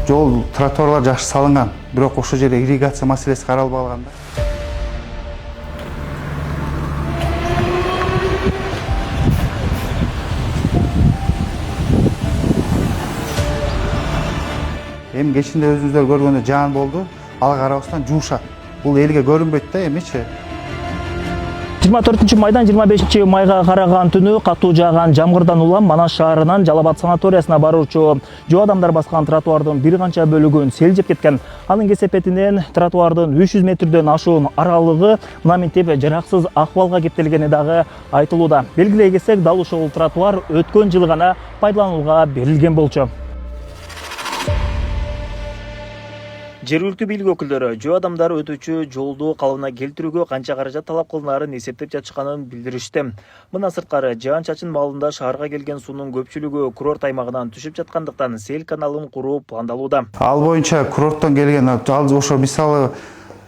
Жол тротуарлар жакшы салынган, бирок ошол жерде ирригация маселеси каралбаган да. Эми кечинде өзүңүздөр көргөндөй жаан болду, ага карабастан жуушат. Бул элге көрүнбөйт да эмичи. 24 майдан 25 майга караган түнү катуу жааган жамгырдан улам Манас шаарынан Жалал-Абад санаториясына баруучу жөө адамдар баскан тротуардын бир канча бөлүгүн сел жеп кеткен. Анын кесепетинен тротуардын 300 метрден ашуун аралыгы мына мынтип жараксыз акыбалга кептелгени дагы айтылууда. Белгилей кетсек, дал ушул тротуар өткөн жылы гана пайдаланууга берилген болчу. Жергиликтүү бийлик өкүлдөрү жөө адамдар өтүүчү жолду калыбына келтирүүгө канча каражат талап кылынаарын эсептеп жатышканын билдиришти. Мына сырткары жаан-чачын маалында шаарга келген суунун көпчүлүгү курорт аймагынан түшүп жаткандыктан сел каналын куруу пландалууда. Ал боюнча курорттон келген ошо мисалы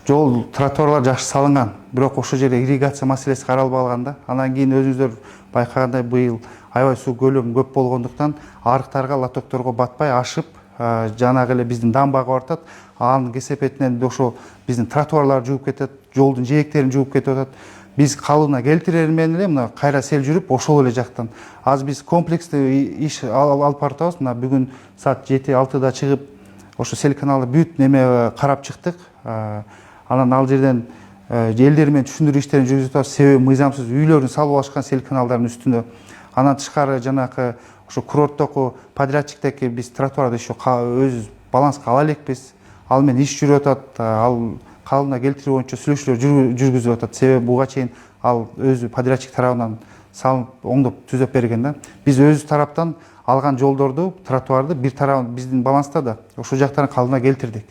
жол тротуарлар жакшы салынган, бирок ошол жерде ирригация маселеси каралбаган да. Анан кийин өзүңүздөр байкагандай быйыл аябай суу көлөмү көп болгондуктан арыктарга, лотокторго батпай ашып, жанагы эле биздин дамбага бартат. Анын кесепетинен ошо биздин тротуарлар жууп кетет, жолдун жээктерин жууп кетип атат. Биз калыбына келтирер менен эле мына кайра сел жүрүп ошол эле жактан. Азыр биз комплекстүү иш алып баратабыз. Мына бүгүн саат 7-6да чыгып, ошо сел каналы бүт неме карап чыктык. Анан ал жерден элдер менен түшүндүрүү иштерин жүргүзүп атабыз. Себеби мыйзамсыз үйлөрүн салып алышкан сел каналдардын үстүнө. Анан тышкары жанагы ошо курорттогу подрядчиктеги биз тротуарды ошо өз баланска ала элекпиз. Ал менен иш жүрүп атат, ал калыбына келтирүү боюнча сүйлөшүүлөр жүргүзүп атат. Себеби буга чейин ал өзү подрядчик тарабынан салып, оңдоп түзөп берген да. Биз өз тараптан алган жолдорду, тротуарды бир тарабы биздин баланста да ошол жактарын калыбына келтирдик.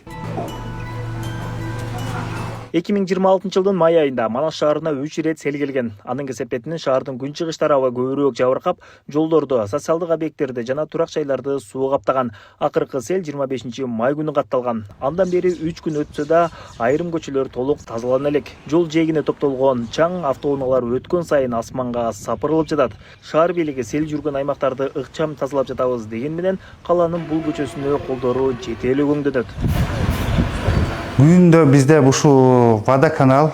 2026 жылдын май айында Манас шаарына 3 ирет сел келген. Анын кесепетинен шаардын күнчыгыш тарабы көбүрөөк жабыркап, жолдорду, социалдык объекттерди жана турак жайларды суу каптаган. Акыркы сел 25 май күнү катталган. Андан бери 3 күн өтсө да айрым көчөлөр толук тазалана элек. Жол жээгине топтолгон чаң автоунаалар өткөн сайын асманга сапырылып жатат. Шаар бийлиги сел жүргөн аймактарды ыкчам тазалап жатабыз деген менен калаанын бул көчөсүнө колдору жете эле көңдөтөт. Бүгүндө бизде ушул водоканал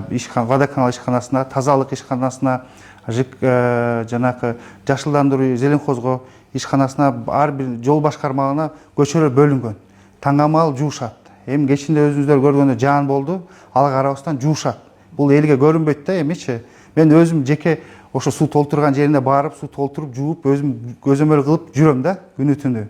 ишканасына, тазалык ишканасына, жанакы жашылдандыруу зеленхозго ишканасына ар бир жол башкармалыгына көчөлөр бөлүнгөн. Таңамал жуушат. Эми кечинде өзүңүздөр көргөндөй жаан болду, ага карабастан жуушат. Бул элге көрүнбөйт да эмичи. Мен өзүм жеке ошо суу толтурган жерине барып, суу толтуруп, жууп, өзүм көзөмөл кылып жүрөм да күнү түнү.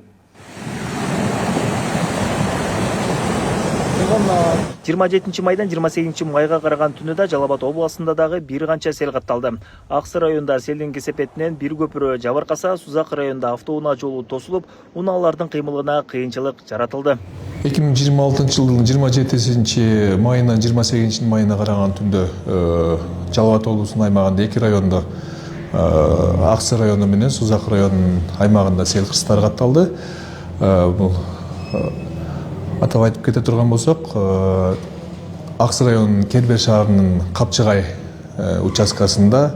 27 майдан 28 майга караган түнү да Жалал-Абад областында дагы бир канча сел катталды. Аксы районунда селдин кесепетинен бир көпүрө жабыркаса, Сузак районунда автоунаа жолу тосулуп, унаалардын кыймылына кыйынчылык жаратылды. 2026 жылдын 27 майынан 28 майына караган түндө Жалал-Абад облусунун аймагында 2 райондо Аксы району менен Сузак районунун аймагында сел кырсыктары катталды. Атап айтып кете турган болсок, Аксы районунун Кербер шаарынын Капчыгай участкасында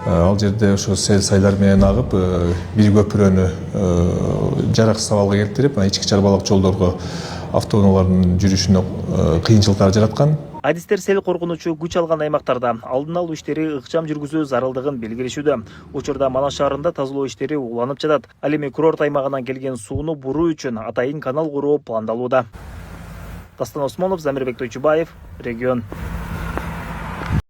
ал жерде ошо сел сайлар менен агып, бир көпүрөнү жараксыз абалга келтирип, ички чарбалык жолдорго автоунаалардын жүрүшүнө кыйынчылыктар жараткан. Адистер сел коркунучу күч алган аймактарда алдын алуу иштери ыкчам жүргүзүү зарылдыгын белгилешүүдө. Учурда Манас шаарында тазалоо иштери уланып жатат. Ал эми курорт аймагынан келген сууну буруу үчүн атайын канал куруу пландалууда. Дастан Осмонов, Замирбек Тойчубаев, Регион.